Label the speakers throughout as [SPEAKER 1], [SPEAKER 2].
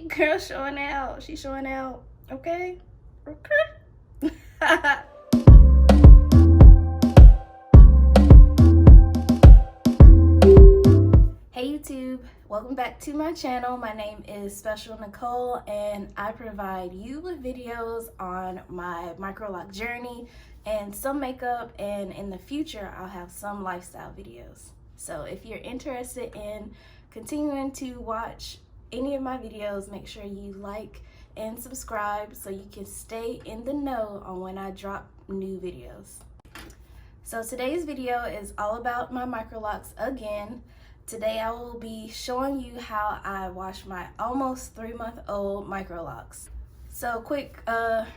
[SPEAKER 1] hey, girl showing out. She's showing out. Okay? Okay. Hey YouTube, welcome back to my channel. My name is Special Nicole and I provide you with videos on my Microloc journey and some makeup, and in the future I'll have some lifestyle videos. So if you're interested in continuing to watch any of my videos, make sure you like and subscribe so you can stay in the know on when I drop new videos. So today's video is all about my Microlocs again. Today I will be showing you how I wash my almost 3-month-old Microlocs. So quick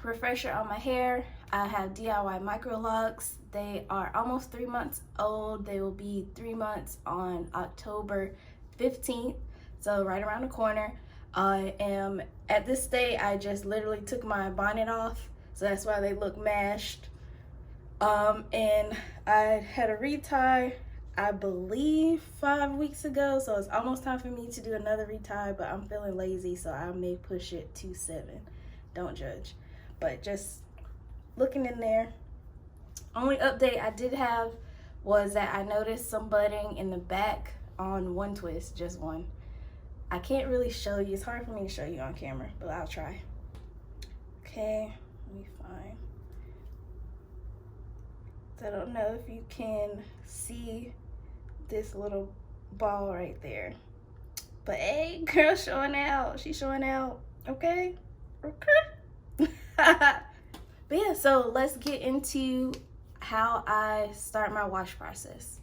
[SPEAKER 1] refresher on my hair. I have DIY Microlocs. They are almost 3 months old. They will be 3 months on October 15th, so right around the corner. I am at this state, I just literally took my bonnet off, so that's why they look mashed. And I had a retie, I believe 5 weeks ago, so it's almost time for me to do another retie, but I'm feeling lazy, so I may push it to 7. Don't judge. But just looking in there. Only update I did have was that I noticed some budding in the back on one twist, just one. I can't really show you, it's hard for me to show you on camera, but I'll try. Okay, let me find. I don't know if you can see this little ball right there, but hey, girl showing out. She's showing out. Okay? Okay. But yeah, so let's get into how I start my wash process.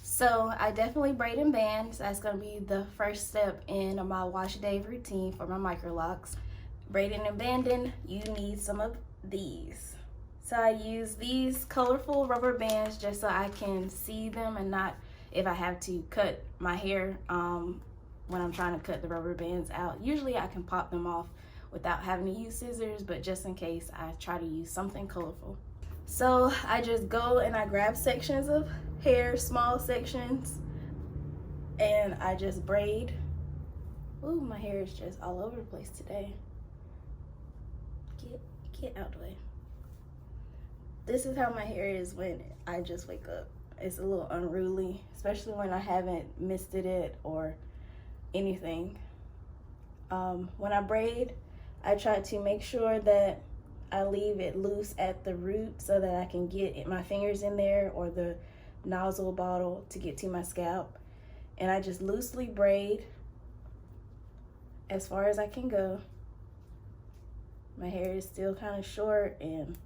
[SPEAKER 1] So I definitely braid and band. So that's going to be the first step in my wash day routine for my Microlocs. Braiding and banding, you need some of these. So I use these colorful rubber bands just so I can see them and not if I have to cut my hair when I'm trying to cut the rubber bands out. Usually I can pop them off without having to use scissors, but just in case I try to use something colorful. So I just go and I grab sections of hair, small sections, and I just braid. Ooh, my hair is just all over the place today. Get out the way. This is how my hair is when I just wake up. It's a little unruly, especially when I haven't misted it or anything. When I braid, I try to make sure that I leave it loose at the root so that I can get my fingers in there or the nozzle bottle to get to my scalp. And I just loosely braid as far as I can go. My hair is still kind of short and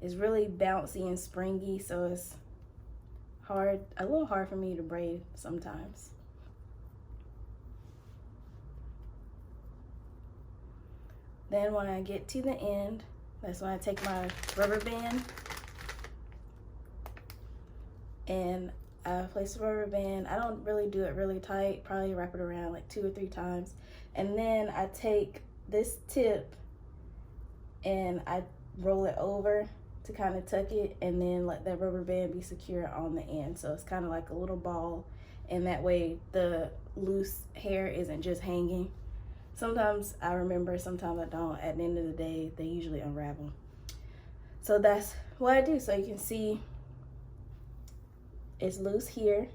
[SPEAKER 1] it's really bouncy and springy, so it's hard, a little hard for me to braid sometimes. Then when I get to the end, that's when I take my rubber band and I place the rubber band. I don't really do it really tight, probably wrap it around like 2 or 3 times. And then I take this tip and I roll it over to kind of tuck it, and then let that rubber band be secure on the end. So it's kind of like a little ball, and that way the loose hair isn't just hanging. Sometimes I remember, sometimes I don't. At the end of the day, they usually unravel. So that's what I do. So you can see it's loose here.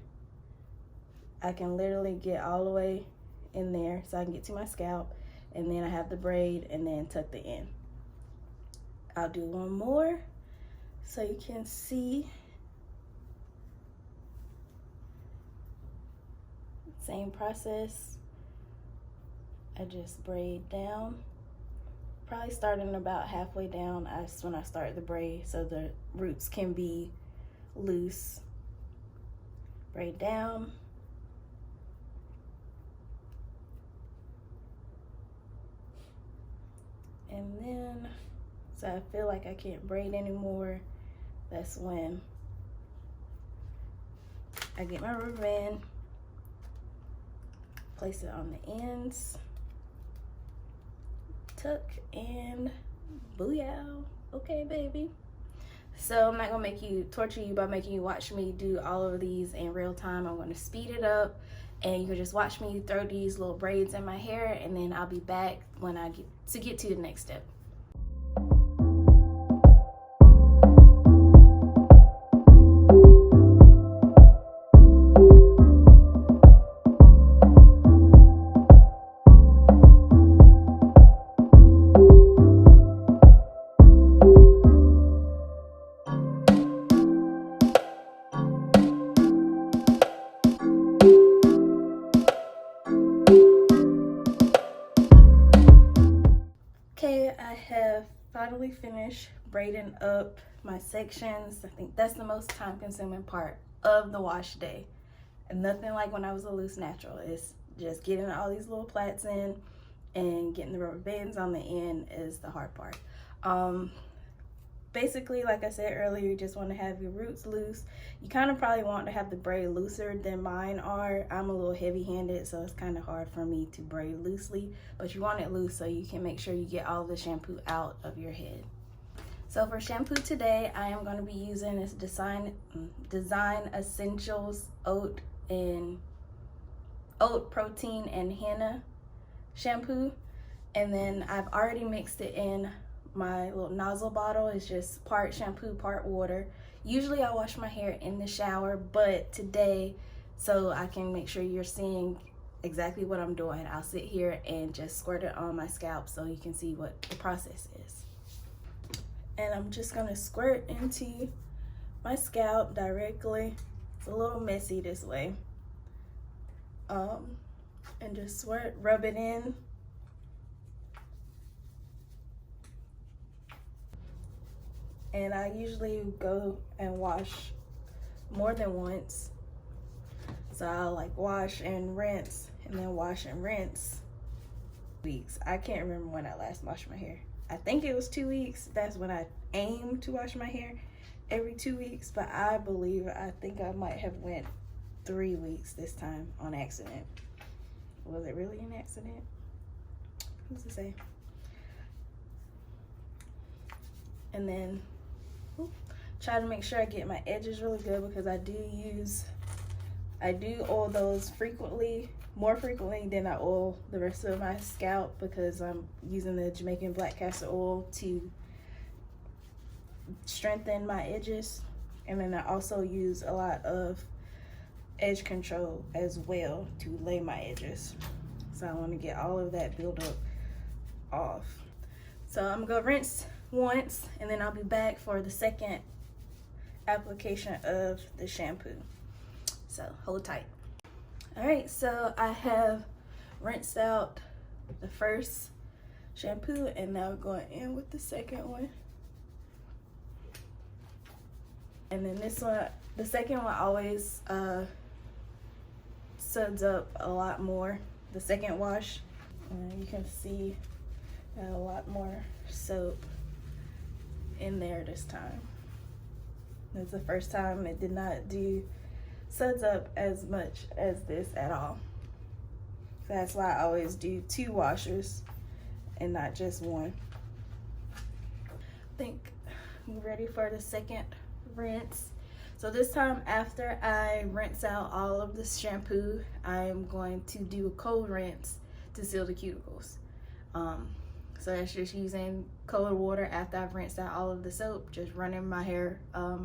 [SPEAKER 1] I can literally get all the way in there so I can get to my scalp, and then I have the braid and then tuck the end. I'll do one more so you can see. Same process. I just braid down, probably starting about halfway down. That's when I start the braid so the roots can be loose. Braid down. And then, so I feel like I can't braid anymore, that's when I get my rubber band, place it on the ends, tuck, and booyah. Okay, baby. So I'm not gonna torture you by making you watch me do all of these in real time. I'm gonna speed it up and you can just watch me throw these little braids in my hair, and then I'll be back when I get to the next step. Okay, I have finally finished braiding up my sections. I think that's the most time consuming part of the wash day. And nothing like when I was a loose natural. It's just getting all these little plaits in and getting the rubber bands on the end is the hard part. Basically, like I said earlier, you just want to have your roots loose. You kind of probably want to have the braid looser than mine are. I'm a little heavy-handed, so it's kind of hard for me to braid loosely, but you want it loose so you can make sure you get all the shampoo out of your head. So for shampoo today, I am going to be using this Design Essentials oat protein and henna shampoo, and then I've already mixed it in my little nozzle bottle. Is just part shampoo, part water. Usually I wash my hair in the shower, but today, so I can make sure you're seeing exactly what I'm doing, I'll sit here and just squirt it on my scalp so you can see what the process is. And I'm just gonna squirt into my scalp directly. It's a little messy this way. And just rub it in. And I usually go and wash more than once. So I'll like wash and rinse and then wash and rinse. Weeks. I can't remember when I last washed my hair. I think it was 2 weeks. That's when I aim to wash my hair, every 2 weeks. But I think I might have went 3 weeks this time on accident. Was it really an accident? Who's to say? And then try to make sure I get my edges really good, because I do oil those more frequently than I oil the rest of my scalp, because I'm using the Jamaican black castor oil to strengthen my edges. And then I also use a lot of edge control as well to lay my edges. So I want to get all of that buildup off. So I'm gonna go rinse once, and then I'll be back for the second application of the shampoo. So hold tight. All right, so I have rinsed out the first shampoo, and now going in with the second one. And then this one, the second one always suds up a lot more. The second wash, you can see a lot more soap in there this time. It's the first time it did not do suds up as much as this at all. So that's why I always do 2 washers and not just one. I think I'm ready for the second rinse. So this time, after I rinse out all of the shampoo, I'm going to do a cold rinse to seal the cuticles. So that's just using cold water after I've rinsed out all of the soap, just running my hair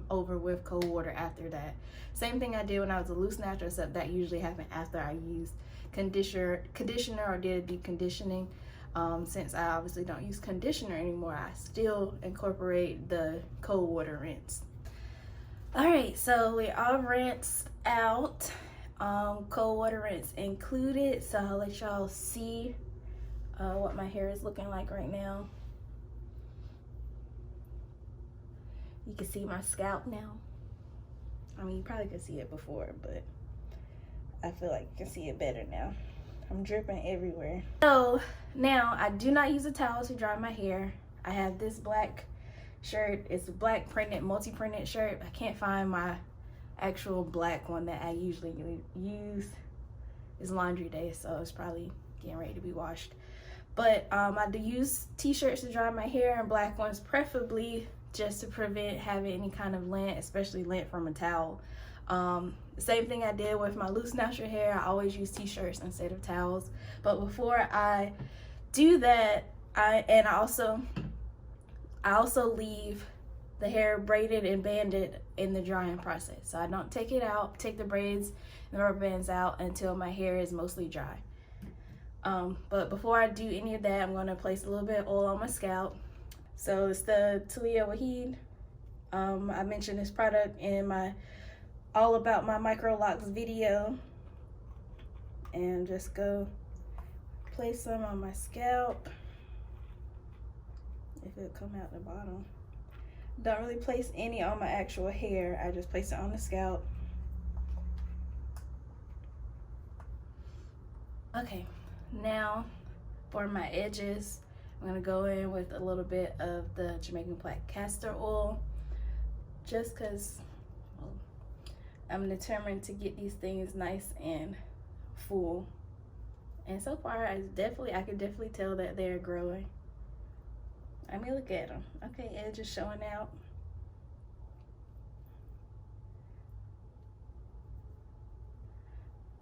[SPEAKER 1] over with cold water after that. Same thing I did when I was a loose natural, except that usually happened after I used conditioner or did deep conditioning. Since I obviously don't use conditioner anymore, I still incorporate the cold water rinse. All right, so we all rinsed out, cold water rinse included. So I'll let y'all see what my hair is looking like right now. You can see my scalp now. I mean, you probably could see it before, but I feel like you can see it better now. I'm dripping everywhere. So now I do not use a towel to dry my hair. I have this black shirt. It's a black printed, multi-printed shirt. I can't find my actual black one that I usually use. It's laundry day, so it's probably getting ready to be washed. But I do use t-shirts to dry my hair, and black ones preferably, just to prevent having any kind of lint, especially lint from a towel. Same thing I did with my loose natural hair. I always use t-shirts instead of towels. But before I do that, I also leave the hair braided and banded in the drying process. So I don't take it out, take the braids and the rubber bands out until my hair is mostly dry. But before I do any of that, I'm going to place a little bit of oil on my scalp. So it's the Talia Waheed. I mentioned this product in my all about my Microlocs video, and just go place some on my scalp. If it'll come out the bottom. Don't really place any on my actual hair. I just place it on the scalp. Okay, now for my edges, I'm gonna go in with a little bit of the Jamaican Black castor oil, just because I'm determined to get these things nice and full. And so far, I can definitely tell that they're growing. I mean, look at them. Okay, edges showing out.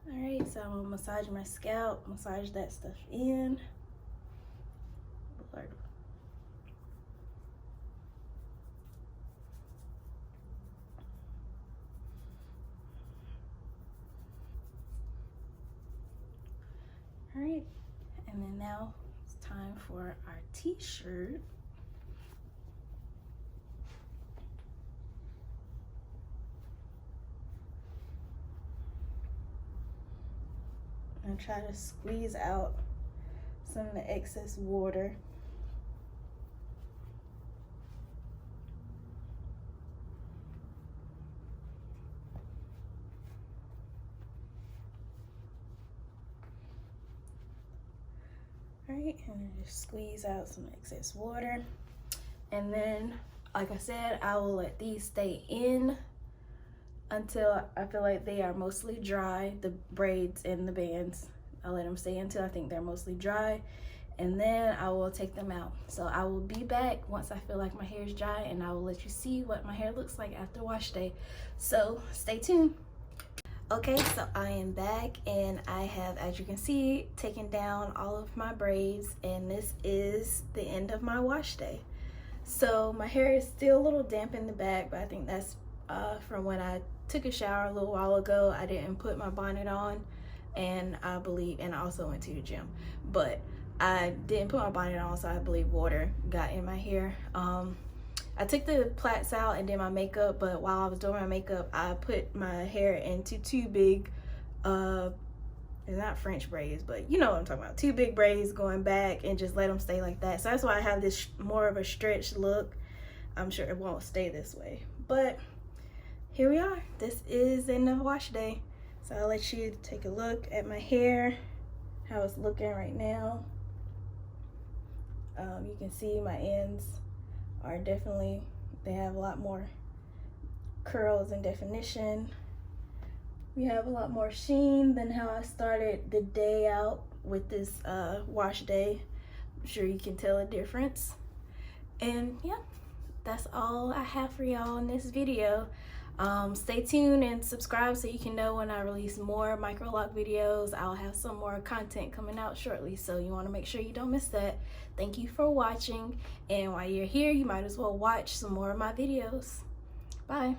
[SPEAKER 1] All right, so I'm gonna massage my scalp, massage that stuff in. Lord. All right, and then now it's time for our t-shirt. And try to squeeze out some of the excess water. All right, and then just squeeze out some excess water. And then, like I said, I will let these stay in until I feel like they are mostly dry, the braids and the bands. I'll let them stay until I think they're mostly dry, and then I will take them out. So I will be back once I feel like my hair is dry, and I will let you see what my hair looks like after wash day. So stay tuned. Okay, so I am back, and I have, as you can see, taken down all of my braids, and this is the end of my wash day. So my hair is still a little damp in the back, but I think that's from when I took a shower a little while ago. I didn't put my bonnet on, and I also went to the gym, but I didn't put my bonnet on, so I believe water got in my hair. I took the plaits out and did my makeup, but while I was doing my makeup, I put my hair into two big, it's not French braids, but you know what I'm talking about, two big braids going back, and just let them stay like that. So that's why I have this more of a stretched look. I'm sure it won't stay this way, but here we are. This is the end of wash day. So I'll let you take a look at my hair, how it's looking right now. You can see my ends are definitely, they have a lot more curls and definition. We have a lot more sheen than how I started the day out with this wash day. I'm sure you can tell a difference. And yeah, that's all I have for y'all in this video. Stay tuned and subscribe so you can know when I release more Microloc videos. I'll have some more content coming out shortly, so you want to make sure you don't miss that. Thank you for watching, and while you're here, you might as well watch some more of my videos. Bye.